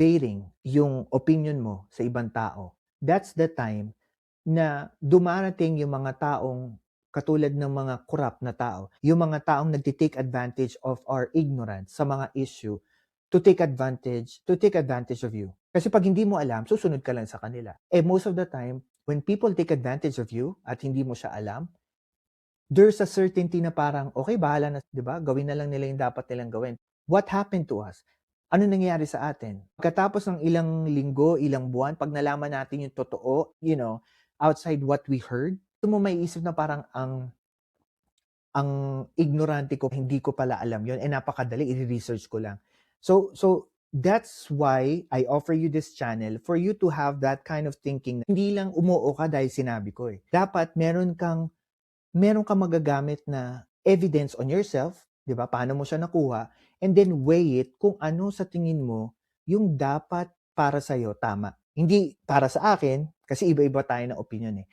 baiting yung opinion mo sa ibang tao, that's the time na dumarating yung mga taong katulad ng mga corrupt na tao, yung mga taong nagte-take advantage of our ignorance sa mga issue to take advantage of you. Kasi 'pag hindi mo alam, susunod ka lang sa kanila. Most of the time, when people take advantage of you at hindi mo siya alam, there's a certainty na parang, "Okay, bahala na, 'di ba? Gawin na lang nila yung dapat nilang gawin." What happened to us? Ano nangyari sa atin? Pagkatapos ng ilang linggo, ilang buwan, 'pag nalaman natin yung totoo, outside what we heard, dun mo maiisip na parang ang ignorante ko, hindi ko pala alam yun, napakadali, i-research ko lang. So that's why I offer you this channel for you to have that kind of thinking. Hindi lang umuo ka dahil sinabi ko eh. Dapat meron kang magagamit na evidence on yourself, 'di ba? Paano mo siya nakuha, and then weigh it kung ano sa tingin mo yung dapat para sa tama. Hindi para sa akin kasi iba-iba tayo ng opinion eh.